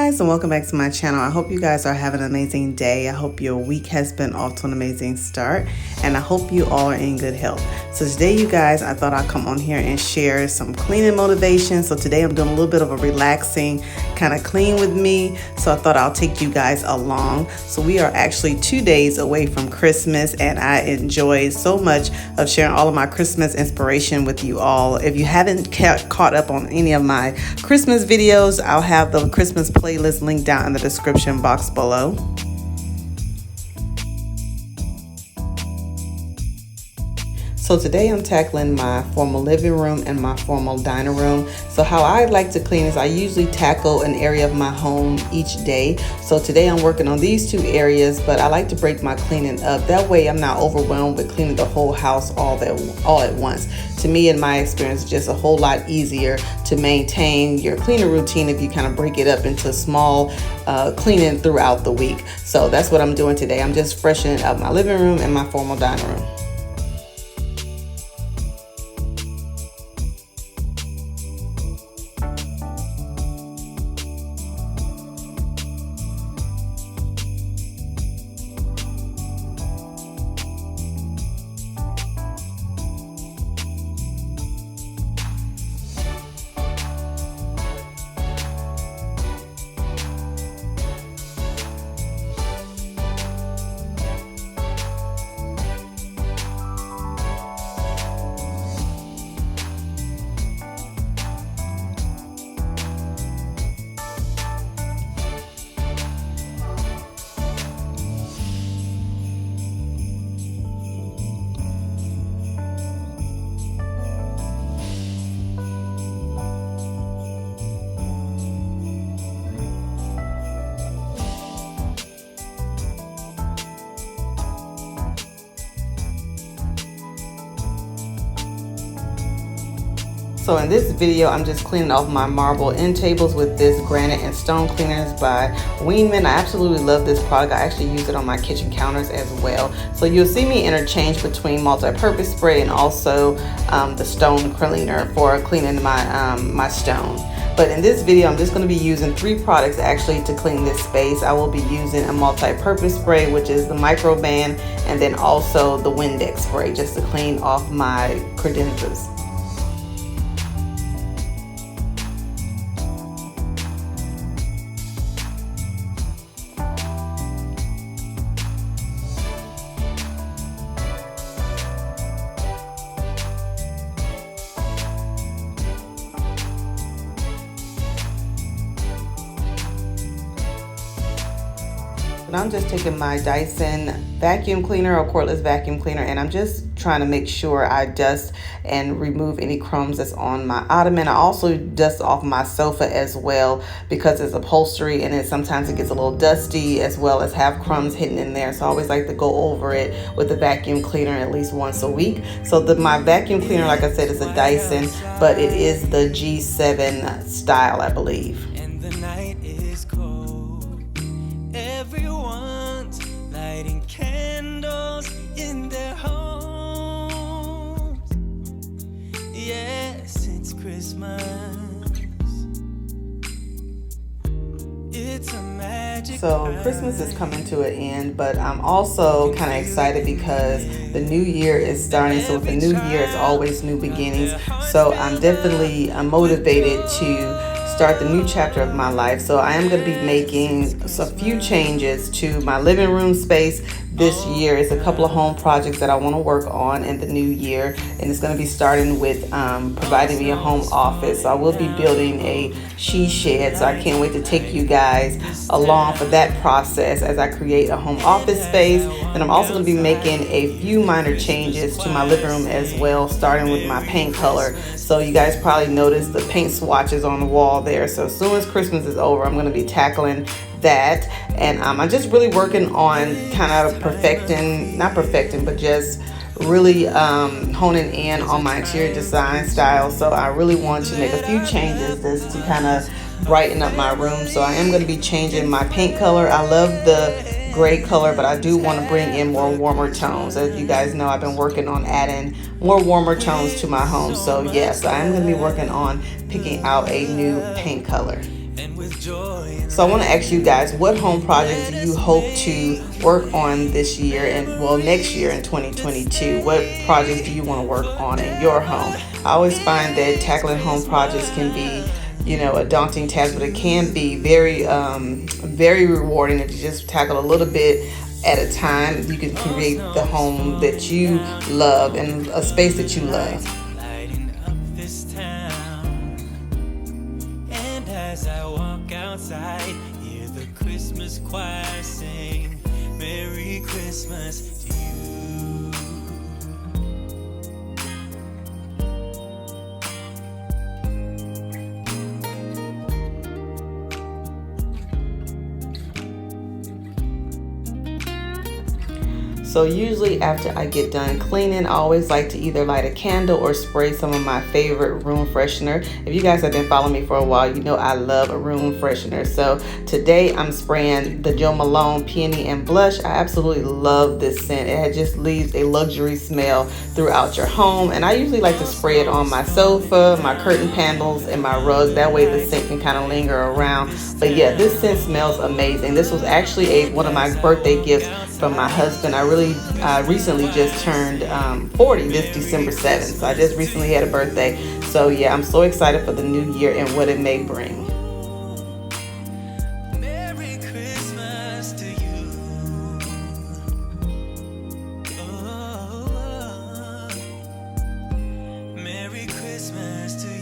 guys, and welcome back to my channel. I hope you guys are having an amazing day. I hope your week has been off to an amazing start, and I hope you all are in good health. So today, you guys, I thought I'd come on here and share some cleaning motivation. So today I'm doing a little bit of a relaxing kind of clean with me. So I thought I'll take you guys along. So we are actually 2 days away from Christmas, and I enjoy so much of sharing all of my Christmas inspiration with you all. If you haven't caught up on any of my Christmas videos, I'll have the Christmas playlist linked down in the description box below. So today I'm tackling my formal living room and my formal dining room. So how I like to clean is I usually tackle an area of my home each day. So today I'm working on these two areas, but I like to break my cleaning up. That way I'm not overwhelmed with cleaning the whole house all at once. To me, in my experience, it's just a whole lot easier to maintain your cleaning routine if you kind of break it up into small cleaning throughout the week. So that's what I'm doing today. I'm just freshening up my living room and my formal dining room. So in this video, I'm just cleaning off my marble end tables with this granite and stone cleaners by Weenman. I absolutely love this product. I actually use it on my kitchen counters as well. So you'll see me interchange between multi-purpose spray and also the stone cleaner for cleaning my stone. But in this video, I'm just going to be using 3 products actually to clean this space. I will be using a multi-purpose spray, which is the Microban, and then also the Windex spray just to clean off my credenzas. I'm just taking my Dyson vacuum cleaner or cordless vacuum cleaner, and I'm just trying to make sure I dust and remove any crumbs that's on my ottoman. I also dust off my sofa as well because it's upholstery and sometimes it gets a little dusty as well as have crumbs hidden in there. So I always like to go over it with the vacuum cleaner at least once a week. So my vacuum cleaner, like I said, is a Dyson, but it is the G7 style, I believe. And the night is cold. Everyone's lighting candles in their homes. Yes, it's Christmas. It's a magic. So Christmas is coming to an end, but I'm also kind of excited because the new year is starting. So with the new year, it's always new beginnings. So I'm definitely motivated to start the new chapter of my life. So I am going to be making a few changes to my living room space this year. It's a couple of home projects that I want to work on in the new year, and it's going to be starting with providing me a home office. So I will be building a she shed, so I can't wait to take you guys along for that process as I create a home office space. And I'm also going to be making a few minor changes to my living room as well, starting with my paint color. So you guys probably noticed the paint swatches on the wall there. So as soon as Christmas is over, I'm going to be tackling that, and I'm just really working on kind of but just really honing in on my interior design style. So I really want to make a few changes just to kind of brighten up my room. So I am going to be changing my paint color. I love the gray color, but I do want to bring in more warmer tones. As you guys know, I've been working on adding more warmer tones to my home. So yes, I am going to be working on picking out a new paint color. And with joy and So I want to ask you guys, what home projects do you hope to work on this year and well next year in 2022? What projects do you want to work on in your home? I always find that tackling home projects can be, a daunting task, but it can be very rewarding if you just tackle a little bit at a time. You can create the home that you love and a space that you love. lighting up this town. And as I walk outside, hear the Christmas choir sing, Merry Christmas to you. So usually after I get done cleaning, I always like to either light a candle or spray some of my favorite room freshener. If you guys have been following me for a while, you know I love a room freshener. So today I'm spraying the Jo Malone Peony and Blush. I absolutely love this scent. It just leaves a luxury smell throughout your home. And I usually like to spray it on my sofa, my curtain panels, and my rugs. That way the scent can kind of linger around. But yeah, this scent smells amazing. This was actually one of my birthday gifts from my husband. I recently just turned 40 this December 7th. So I just recently had a birthday. So yeah, I'm so excited for the new year and what it may bring. Merry Christmas to you. Oh, Merry Christmas to you.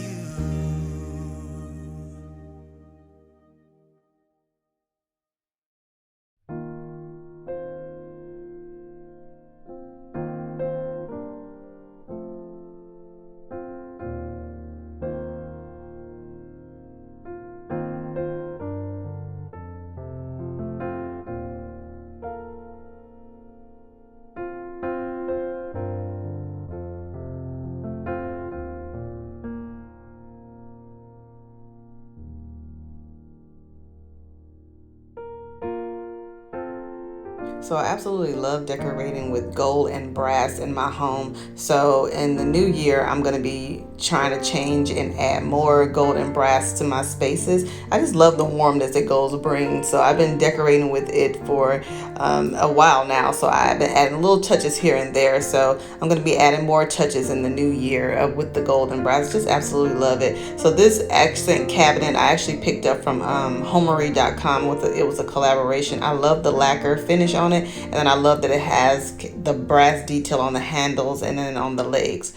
So I absolutely love decorating with gold and brass in my home. So in the new year, I'm going to be trying to change and add more gold and brass to my spaces. I just love the warmness that gold brings. So I've been decorating with it for a while now. So I've been adding little touches here and there. So I'm going to be adding more touches in the new year with the gold and brass. Just absolutely love it. So this accent cabinet I actually picked up from homery.com. It was a collaboration. I love the lacquer finish on it, and then I love that it has the brass detail on the handles and then on the legs.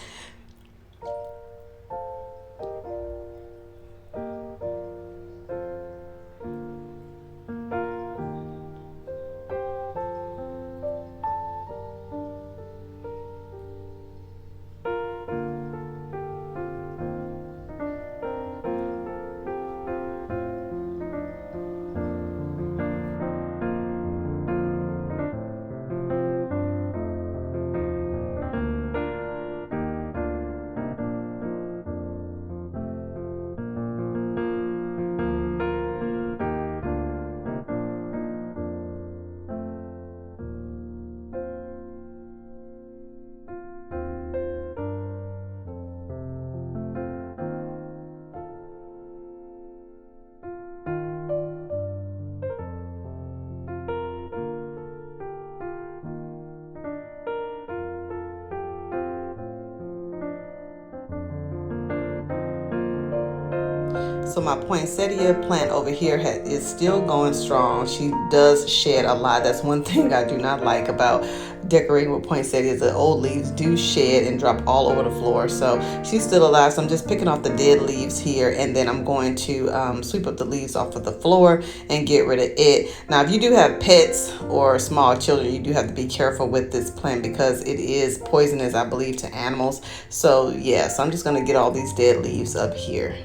So my poinsettia plant over here is still going strong. She does shed a lot. That's one thing I do not like about decorating with poinsettias. The old leaves do shed and drop all over the floor. So she's still alive. So I'm just picking off the dead leaves here, and then I'm going to sweep up the leaves off of the floor and get rid of it. Now, if you do have pets or small children, you do have to be careful with this plant because it is poisonous, I believe, to animals. So yeah, so I'm just going to get all these dead leaves up here.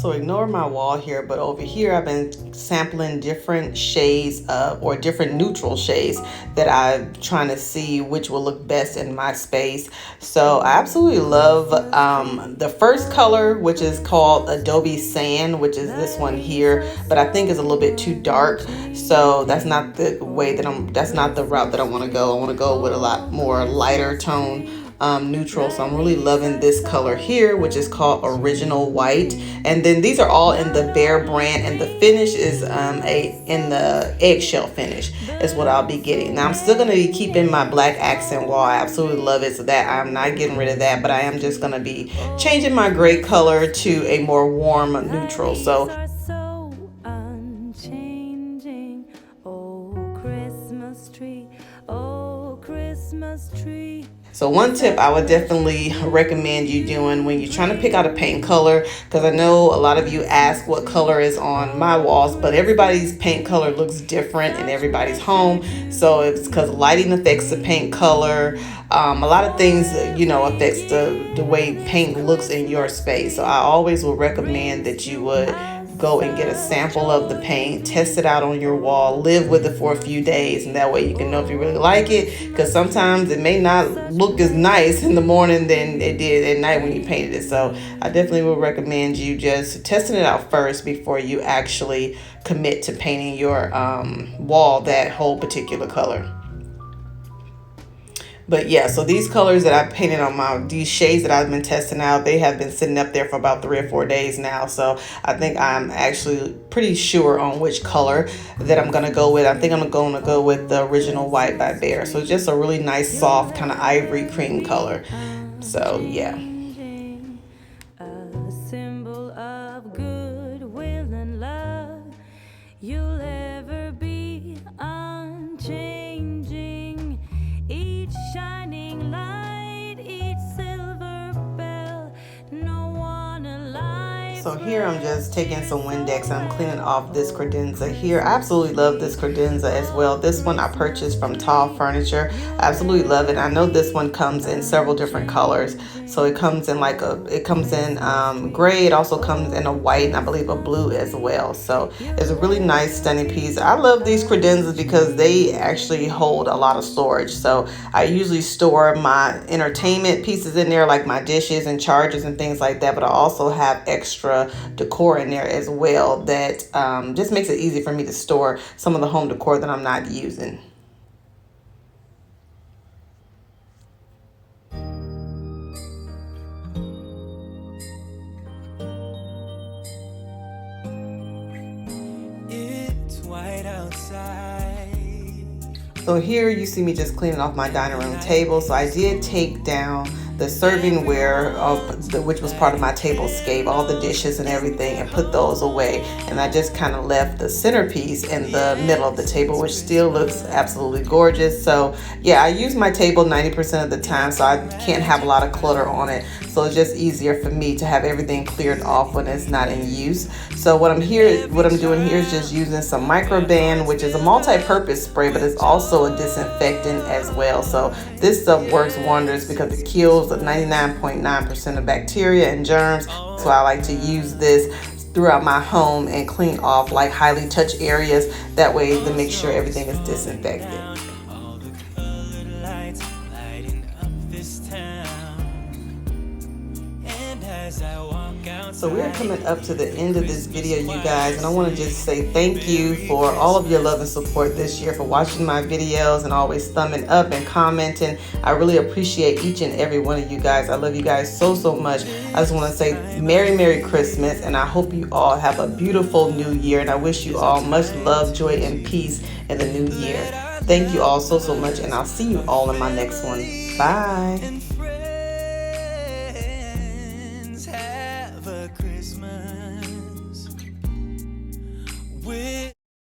So ignore my wall here, but over here I've been sampling different shades of, or different neutral shades that I'm trying to see which will look best in my space. So I absolutely love the first color, which is called Adobe Sand, which is this one here, but I think it's a little bit too dark. So that's not the way that that's not the route that I want to go. I want to go with a lot more lighter tone neutral. So I'm really loving this color here, which is called Original White. And then these are all in the Bear brand, and the finish is in the eggshell finish is what I'll be getting. Now I'm still going to be keeping my black accent wall. I absolutely love it, so that I'm not getting rid of that, but I am just going to be changing my gray color to a more warm neutral. So So one tip I would definitely recommend you doing when you're trying to pick out a paint color, because I know a lot of you ask what color is on my walls, but everybody's paint color looks different in everybody's home. So it's because lighting affects the paint color. A lot of things, affects the way paint looks in your space. So I always will recommend that you would go and get a sample of the paint, test it out on your wall, live with it for a few days, and that way you can know if you really like it, because sometimes it may not look as nice in the morning than it did at night when you painted it. So I definitely would recommend you just testing it out first before you actually commit to painting your wall that whole particular color. But yeah, so these colors that I painted on these shades that I've been testing out, they have been sitting up there for about 3 or 4 days now. So I think I'm actually pretty sure on which color that I'm going to go with. I think I'm going to go with the Original White by Bear. So just a really nice, soft, kind of ivory cream color. So yeah. A symbol of goodwill and love. You'll ever be unchanging. Each shining light, each silver bell, no one alive. So here I'm just taking some Windex. I'm cleaning off this credenza here. I absolutely love this credenza as well. This one I purchased from Tall Furniture. I absolutely love it. I know this one comes in several different colors. So it comes in gray. It also comes in a white and I believe a blue as well. So it's a really nice, stunning piece. I love these credenzas because they actually hold a lot of storage. So I usually store my entertainment pieces in there, like my dishes and chargers and things like that. But I also have extra decor in there as well that just makes it easy for me to store some of the home decor that I'm not using. So here you see me just cleaning off my dining room table. So I did take down the servingware which was part of my table scape, all the dishes and everything, and put those away. And I just kind of left the centerpiece in the middle of the table, which still looks absolutely gorgeous. So yeah, I use my table 90% of the time, so I can't have a lot of clutter on it. So it's just easier for me to have everything cleared off when it's not in use. So what I'm doing here is just using some Microban, which is a multi-purpose spray, but it's also a disinfectant as well. So this stuff works wonders because it kills 99.9% of bacteria and germs. So I like to use this throughout my home and clean off like highly touched areas. That way to make sure everything is disinfected. So we're coming up to the end of this video, you guys, and I want to just say thank you for all of your love and support this year, for watching my videos and always thumbing up and commenting. I really appreciate each and every one of you guys. I love you guys so much. I just want to say Merry Christmas, and I hope you all have a beautiful new year, and I wish you all much love, joy, and peace in the new year. Thank you all so much, and I'll see you all in my next one. Bye. Christmas.